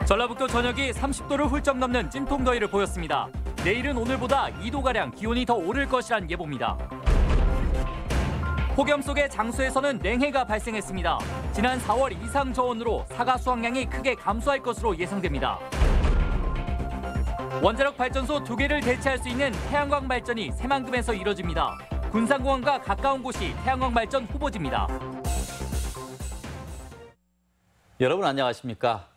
전라북도 전역이 30도를 훌쩍 넘는 찜통더위를 보였습니다. 내일은 오늘보다 2도가량 기온이 더 오를 것이란 예보입니다. 폭염 속의 장수에서는 냉해가 발생했습니다. 지난 4월 이상 저온으로 사과 수확량이 크게 감소할 것으로 예상됩니다. 원자력 발전소 2개를 대체할 수 있는 태양광 발전이 새만금에서 이뤄집니다. 군산공항과 가까운 곳이 태양광 발전 후보지입니다. 여러분 안녕하십니까?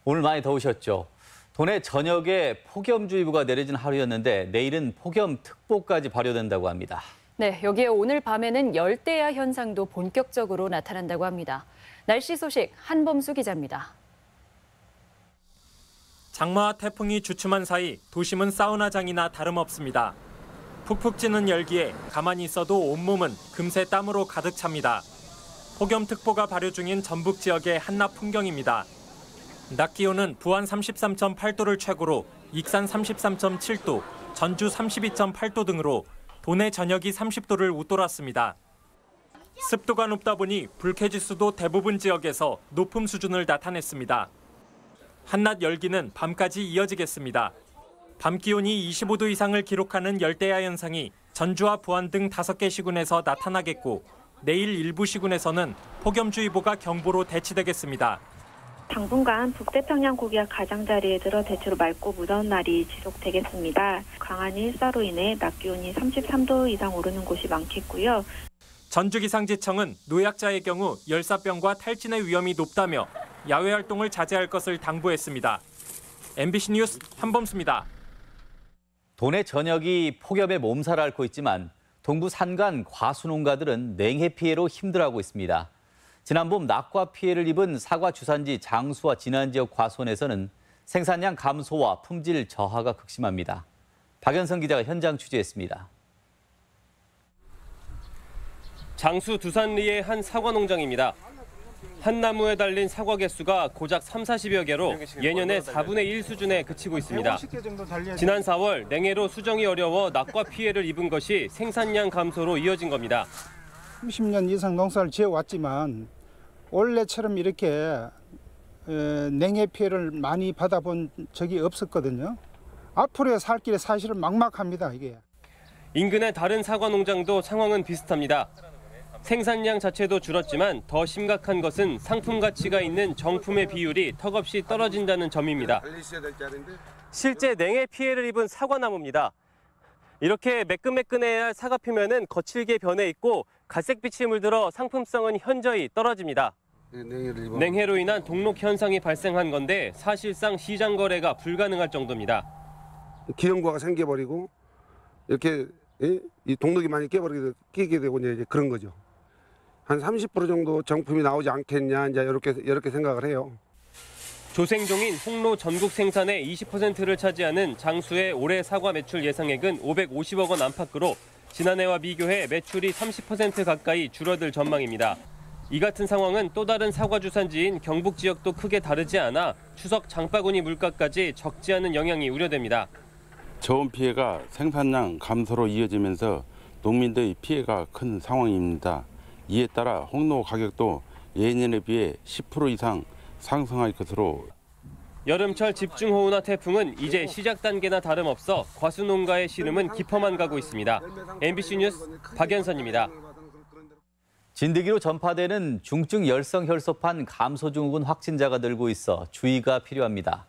오늘 많이 더우셨죠? 도내 전역에 폭염주의보가 내려진 하루였는데 내일은 폭염특보까지 발효된다고 합니다. 네, 여기에 오늘 밤에는 열대야 현상도 본격적으로 나타난다고 합니다. 날씨 소식 한범수 기자입니다. 장마와 태풍이 주춤한 사이 도심은 사우나장이나 다름없습니다. 푹푹 찌는 열기에 가만히 있어도 온몸은 금세 땀으로 가득 찹니다. 폭염특보가 발효 중인 전북 지역의 한낮 풍경입니다. 낮 기온은 부안 33.8도를 최고로 익산 33.7도, 전주 32.8도 등으로 도내 전역이 30도를 웃돌았습니다. 습도가 높다 보니 불쾌지수도 대부분 지역에서 높음 수준을 나타냈습니다. 한낮 열기는 밤까지 이어지겠습니다. 밤 기온이 25도 이상을 기록하는 열대야 현상이 전주와 부안 등 5개 시군에서 나타나겠고 내일 일부 시군에서는 폭염주의보가 경보로 대치되겠습니다. 당분간 북태평양 고기압 가장자리에 들어 대체로 맑고 무더운 날이 지속되겠습니다. 강한 일사로 인해 낮 기온이 33도 이상 오르는 곳이 많겠고요. 전주기상지청은 노약자의 경우 열사병과 탈진의 위험이 높다며 야외 활동을 자제할 것을 당부했습니다. MBC 뉴스 한범수입니다. 도내 전역이 폭염에 몸살을 앓고 있지만 동부 산간 과수농가들은 냉해 피해로 힘들어하고 있습니다. 지난 봄 낙과 피해를 입은 사과 주산지 장수와 진안 지역 과수원에서는 생산량 감소와 품질 저하가 극심합니다. 박연성 기자가 현장 취재했습니다. 장수 두산리의 한 사과 농장입니다. 한 나무에 달린 사과 개수가 고작 30~40여 개로 예년의 4분의 1 수준에 그치고 있습니다. 지난 4월 냉해로 수정이 어려워 낙과 피해를 입은 것이 생산량 감소로 이어진 겁니다. 30년 이상 농사를 지어왔지만 원래처럼 이렇게 냉해 피해를 많이 받아본 적이 없었거든요. 앞으로의 살 길이 사실은 막막합니다, 이게. 인근의 다른 사과 농장도 상황은 비슷합니다. 생산량 자체도 줄었지만 더 심각한 것은 상품 가치가 있는 정품의 비율이 턱없이 떨어진다는 점입니다. 실제 냉해 피해를 입은 사과나무입니다. 이렇게 매끈매끈해야 할 사과 표면은 거칠게 변해 있고 갈색빛이 물들어 상품성은 현저히 떨어집니다. 냉해로 인한 동록 현상이 발생한 건데 사실상 시장 거래가 불가능할 정도입니다. 기형부가 생겨버리고 이렇게 이 동록이 많이 끼게 되고 이제 그런 거죠. 한 30% 정도 정품이 나오지 않겠냐 이제 이렇게 생각을 해요. 조생종인 홍로 전국 생산의 20%를 차지하는 장수의 올해 사과 매출 예상액은 550억 원 안팎으로 지난해와 비교해 매출이 30% 가까이 줄어들 전망입니다. 이 같은 상황은 또 다른 사과 주산지인 경북 지역도 크게 다르지 않아 추석 장바구니 물가까지 적지 않은 영향이 우려됩니다. 저온 피해가 생산량 감소로 이어지면서 농민들의 피해가 큰 상황입니다. 이에 따라 홍로 가격도 예년에 비해 10% 이상 상승할 것으로. 여름철 집중호우나 태풍은 이제 시작 단계나 다름없어 과수농가의 시름은 깊어만 가고 있습니다. MBC 뉴스 박연선입니다. 진드기로 전파되는 중증 열성 혈소판 감소증후군 확진자가 늘고 있어 주의가 필요합니다.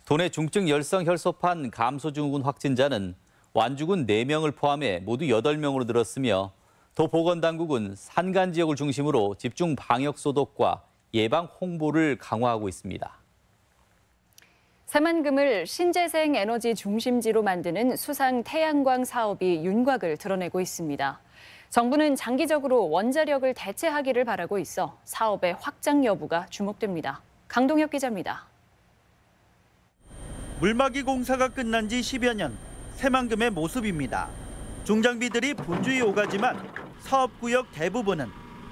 도내 중증 열성 혈소판 감소증후군 확진자는 완주군 4명을 포함해 모두 8명으로 늘었으며 도 보건당국은 산간 지역을 중심으로 집중 방역 소독과 예방 홍보를 강화하고 있습니다. 새만금을 신재생 에너지 중심지로 만드는 수상 태양광 사업이 윤곽을 드러내고 있습니다. 정부는 장기적으로 원자력을 대체하기를 바라고 있어 사업의 확장 여부가 주목됩니다. 강동혁 기자입니다. 물막이 공사가 끝난 지 10여 년, 새만금의 모습입니다. 중장비들이 분주히 오가지만 사업구역 대부분은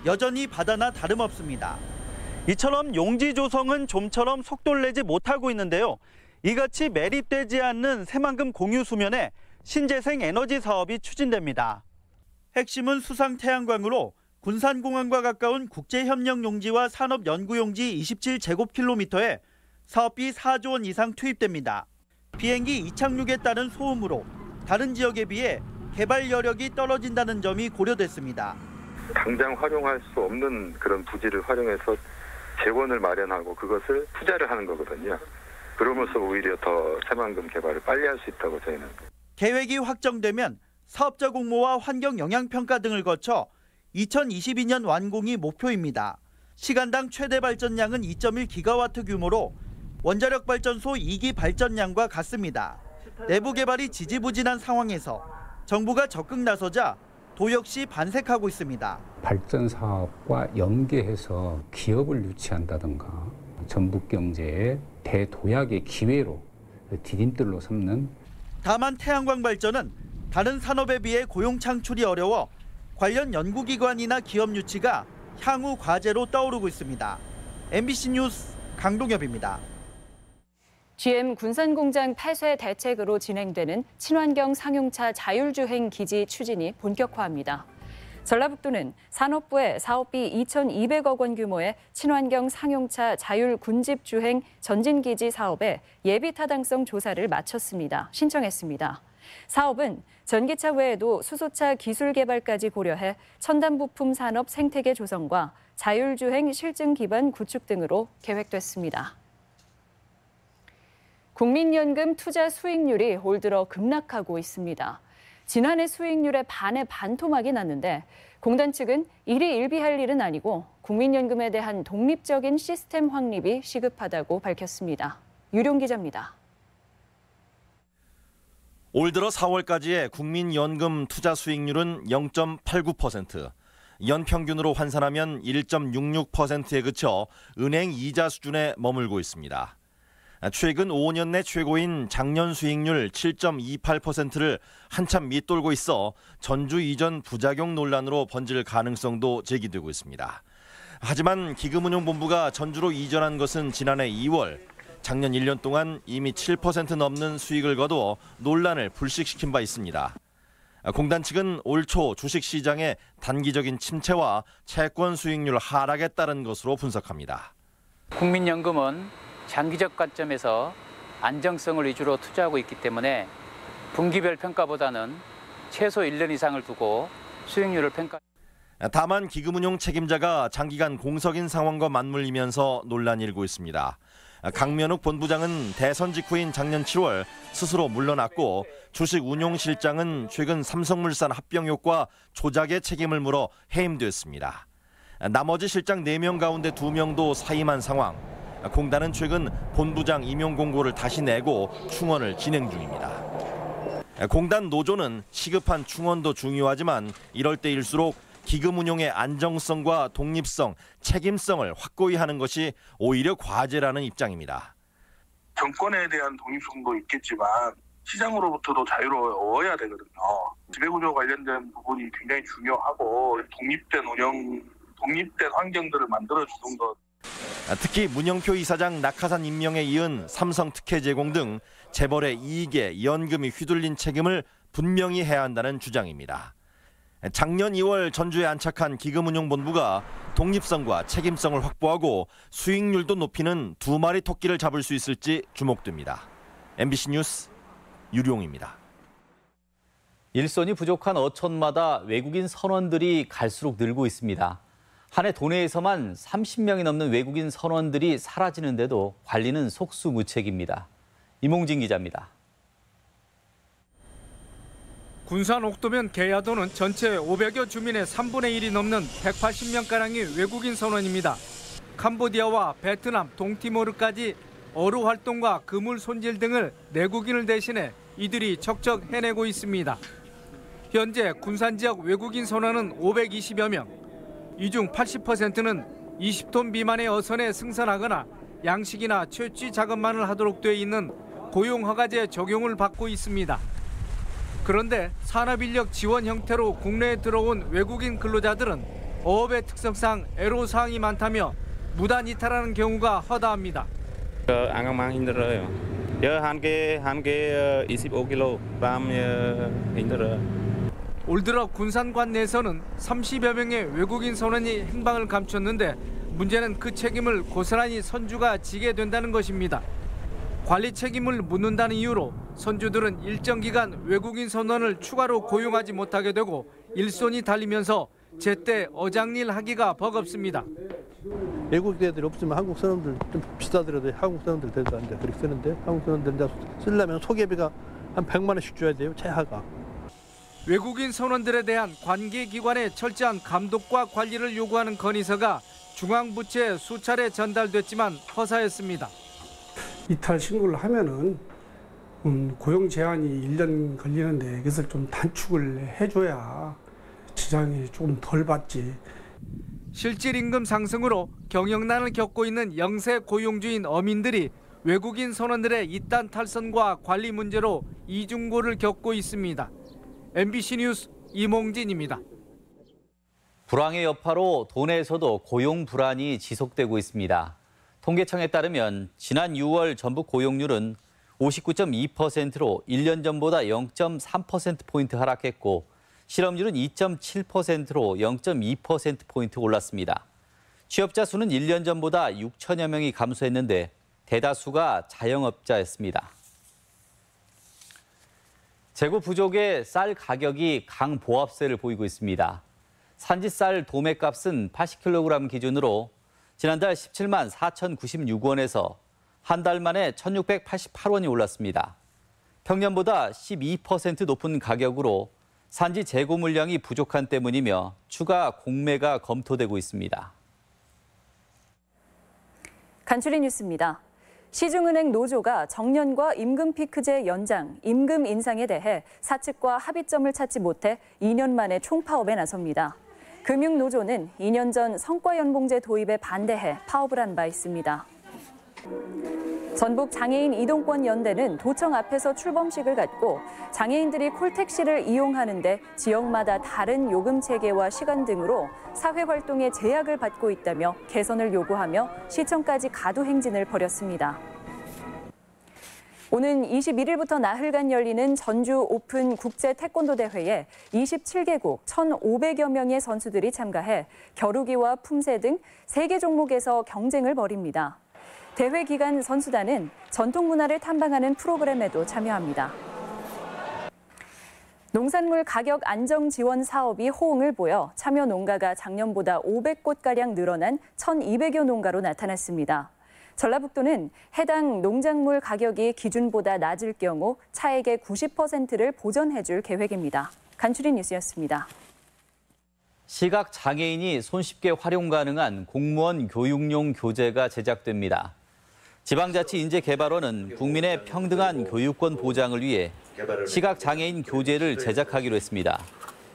여전히 바다나 다름없습니다. 이처럼 용지 조성은 좀처럼 속도를 내지 못하고 있는데요. 이같이 매립되지 않는 새만금 공유 수면에 신재생 에너지 사업이 추진됩니다. 핵심은 수상 태양광으로 군산공항과 가까운 국제협력 용지와 산업연구용지 27제곱킬로미터에 사업비 4조 원 이상 투입됩니다. 비행기 이착륙에 따른 소음으로 다른 지역에 비해 개발 여력이 떨어진다는 점이 고려됐습니다. 당장 활용할 수 없는 그런 부지를 활용해서 재원을 마련하고 그것을 투자를 하는 거거든요. 그러면서 오히려 더 새만금 개발을 빨리 할 수 있다고 저희는. 계획이 확정되면 사업자 공모와 환경 영향 평가 등을 거쳐 2022년 완공이 목표입니다. 시간당 최대 발전량은 2.1기가와트 규모로 원자력 발전소 2기 발전량과 같습니다. 내부 개발이 지지부진한 상황에서 정부가 적극 나서자 도 역시 반색하고 있습니다. 발전 사업과 연계해서 기업을 유치한다든가 전북 경제의 대도약의 기회로 디딤돌로 삼는. 다만 태양광 발전은 다른 산업에 비해 고용 창출이 어려워 관련 연구기관이나 기업 유치가 향후 과제로 떠오르고 있습니다. MBC 뉴스 강동엽입니다. GM 군산공장 폐쇄 대책으로 진행되는 친환경 상용차 자율주행 기지 추진이 본격화합니다. 전라북도는 산업부에 사업비 2,200억 원 규모의 친환경 상용차 자율군집주행 전진기지 사업에 예비타당성 조사를 신청했습니다. 사업은 전기차 외에도 수소차 기술 개발까지 고려해 첨단 부품 산업 생태계 조성과 자율주행 실증 기반 구축 등으로 계획됐습니다. 국민연금 투자 수익률이 올 들어 급락하고 있습니다. 지난해 수익률의 반에 반토막이 났는데 공단 측은 일이 일비할 일은 아니고 국민연금에 대한 독립적인 시스템 확립이 시급하다고 밝혔습니다. 유룡 기자입니다. 올 들어 4월까지의 국민연금 투자 수익률은 0.89%, 연평균으로 환산하면 1.66%에 그쳐 은행 이자 수준에 머물고 있습니다. 최근 5년 내 최고인 작년 수익률 7.28%를 한참 밑돌고 있어 전주 이전 부작용 논란으로 번질 가능성도 제기되고 있습니다. 하지만 기금운용본부가 전주로 이전한 것은 지난해 2월, 작년 1년 동안 이미 7% 넘는 수익을 거두어 논란을 불식시킨 바 있습니다. 공단 측은 올 초 주식시장의 단기적인 침체와 채권 수익률 하락에 따른 것으로 분석합니다. 국민연금은 장기적 관점에서 안정성을 위주로 투자하고 있기 때문에 분기별 평가보다는 최소 1년 이상을 두고 수익률을 평가. 다만 기금운용 책임자가 장기간 공석인 상황과 맞물리면서 논란이 일고 있습니다. 강면욱 본부장은 대선 직후인 작년 7월 스스로 물러났고 주식 운용실장은 최근 삼성물산 합병효과 조작의 책임을 물어 해임됐습니다. 나머지 실장 4명 가운데 2명도 사임한 상황. 공단은 최근 본부장 임용 공고를 다시 내고 충원을 진행 중입니다. 공단 노조는 시급한 충원도 중요하지만 이럴 때일수록 기금 운용의 안정성과 독립성, 책임성을 확고히 하는 것이 오히려 과제라는 입장입니다. 정권에 대한 독립성도 있겠지만 시장으로부터도 자유로워야 되거든요. 지배구조 관련된 부분이 굉장히 중요하고 독립된 환경들을 만들어주는 것. 특히 문영표 이사장 낙하산 임명에 이은 삼성 특혜 제공 등 재벌의 이익에 연금이 휘둘린 책임을 분명히 해야 한다는 주장입니다. 작년 2월 전주에 안착한 기금운용본부가 독립성과 책임성을 확보하고 수익률도 높이는 2마리 토끼를 잡을 수 있을지 주목됩니다. MBC 뉴스 유룡입니다. 일손이 부족한 어촌마다 외국인 선원들이 갈수록 늘고 있습니다. 한 해 도내에서만 30명이 넘는 외국인 선원들이 사라지는데도 관리는 속수무책입니다. 이몽진 기자입니다. 군산 옥도면 계야도는 전체 500여 주민의 3분의 1이 넘는 180명가량의 외국인 선원입니다. 캄보디아와 베트남, 동티모르까지 어로 활동과 그물 손질 등을 내국인을 대신해 이들이 척척 해내고 있습니다. 현재 군산 지역 외국인 선원은 520여 명. 이 중 80%는 20톤 미만의 어선에 승선하거나 양식이나 채취 작업만을 하도록 돼 있는 고용허가제 적용을 받고 있습니다. 그런데 산업인력 지원 형태로 국내에 들어온 외국인 근로자들은 어업의 특성상 애로사항이 많다며 무단 이탈하는 경우가 허다합니다. 안강망 힘들어요. 한 개 25kg 힘들어요. 올 들어 군산관 내에서는 30여 명의 외국인 선원이 행방을 감췄는데 문제는 그 책임을 고스란히 선주가 지게 된다는 것입니다. 관리 책임을 묻는다는 이유로 선주들은 일정 기간 외국인 선원을 추가로 고용하지 못하게 되고 일손이 달리면서 제때 어장일 하기가 버겁습니다. 외국 애들이 없으면 한국 선원들 좀 비싸더라도 한국 선원들 데려다 이제 그렇게 쓰는데 한국 선원들 쓰려면 소개비가 한 100만 원씩 줘야 돼요, 최하가. 외국인 선원들에 대한 관계기관의 철저한 감독과 관리를 요구하는 건의서가 중앙부처에 수차례 전달됐지만 허사했습니다. 이탈 신고를 하면은 고용 제한이 1년 걸리는데 이것을 좀 단축을 해줘야 지장이 조금 덜 받지. 실질 임금 상승으로 경영난을 겪고 있는 영세 고용주인 어민들이 외국인 선원들의 이딴 탈선과 관리 문제로 이중고를 겪고 있습니다. MBC 뉴스 이몽진입니다. 불황의 여파로 도내에서도 고용 불안이 지속되고 있습니다. 통계청에 따르면 지난 6월 전북 고용률은 59.2%로 1년 전보다 0.3%포인트 하락했고 실업률은 2.7%로 0.2%포인트 올랐습니다. 취업자 수는 1년 전보다 6천여 명이 감소했는데 대다수가 자영업자였습니다. 재고 부족에 쌀 가격이 강보합세를 보이고 있습니다. 산지 쌀 도매값은 80kg 기준으로 지난달 17만 4,096원에서 한 달 만에 1,688원이 올랐습니다. 평년보다 12% 높은 가격으로 산지 재고 물량이 부족한 때문이며 추가 공매가 검토되고 있습니다. 간추린 뉴스입니다. 시중은행 노조가 정년과 임금 피크제 연장, 임금 인상에 대해 사측과 합의점을 찾지 못해 2년 만에 총파업에 나섭니다. 금융노조는 2년 전 성과연봉제 도입에 반대해 파업을 한 바 있습니다. 전북 장애인 이동권 연대는 도청 앞에서 출범식을 갖고 장애인들이 콜택시를 이용하는데 지역마다 다른 요금 체계와 시간 등으로 사회활동에 제약을 받고 있다며 개선을 요구하며 시청까지 가두 행진을 벌였습니다. 오는 21일부터 나흘간 열리는 전주 오픈 국제 태권도 대회에 27개국 1,500여 명의 선수들이 참가해 겨루기와 품새 등 3개 종목에서 경쟁을 벌입니다. 대회 기간 선수단은 전통 문화를 탐방하는 프로그램에도 참여합니다. 농산물 가격 안정 지원 사업이 호응을 보여 참여 농가가 작년보다 500곳가량 늘어난 1,200여 농가로 나타났습니다. 전라북도는 해당 농작물 가격이 기준보다 낮을 경우 차액의 90%를 보전해줄 계획입니다. 간추린 뉴스였습니다. 시각 장애인이 손쉽게 활용 가능한 공무원 교육용 교재가 제작됩니다. 지방자치인재개발원은 국민의 평등한 교육권 보장을 위해 시각 장애인 교재를 제작하기로 했습니다.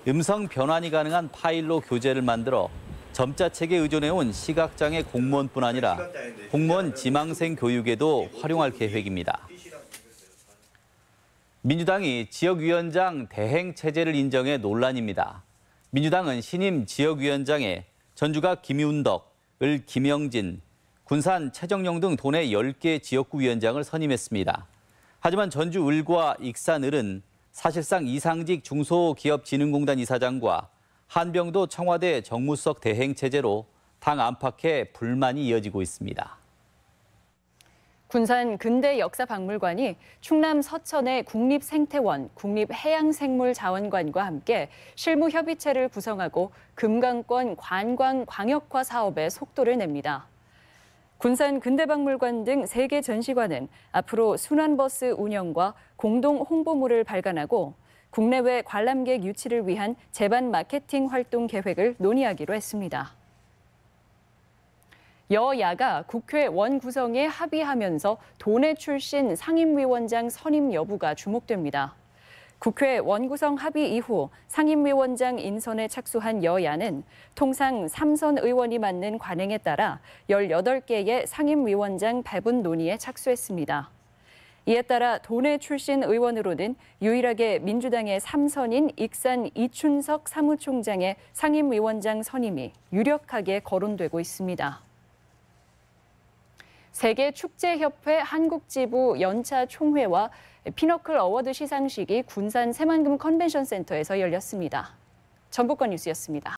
음성 변환이 가능한 파일로 교재를 만들어 점자책에 의존해온 시각장애 공무원뿐 아니라 공무원 지망생 교육에도 활용할 계획입니다. 민주당이 지역위원장 대행 체제를 인정해 논란입니다. 민주당은 신임 지역위원장에 전주가 김윤덕, 을 김영진, 군산 최정용 등 도내 10개 지역구 위원장을 선임했습니다. 하지만 전주 을과 익산 을은 사실상 이상직 중소기업진흥공단 이사장과 한병도 청와대 정무수석 대행 체제로 당 안팎에 불만이 이어지고 있습니다. 군산 근대역사박물관이 충남 서천의 국립생태원, 국립해양생물자원관과 함께 실무협의체를 구성하고 금강권 관광광역화 사업에 속도를 냅니다. 군산 근대박물관 등 3개 전시관은 앞으로 순환버스 운영과 공동 홍보물을 발간하고 국내외 관람객 유치를 위한 제반 마케팅 활동 계획을 논의하기로 했습니다. 여야가 국회 원구성에 합의하면서 도내 출신 상임위원장 선임 여부가 주목됩니다. 국회 원구성 합의 이후 상임위원장 인선에 착수한 여야는 통상 3선 의원이 맡는 관행에 따라 18개의 상임위원장 배분 논의에 착수했습니다. 이에 따라 도내 출신 의원으로는 유일하게 민주당의 3선인 익산 이춘석 사무총장의 상임위원장 선임이 유력하게 거론되고 있습니다. 세계축제협회 한국지부 연차 총회와 피너클 어워드 시상식이 군산 새만금 컨벤션 센터에서 열렸습니다. 전북권 뉴스였습니다.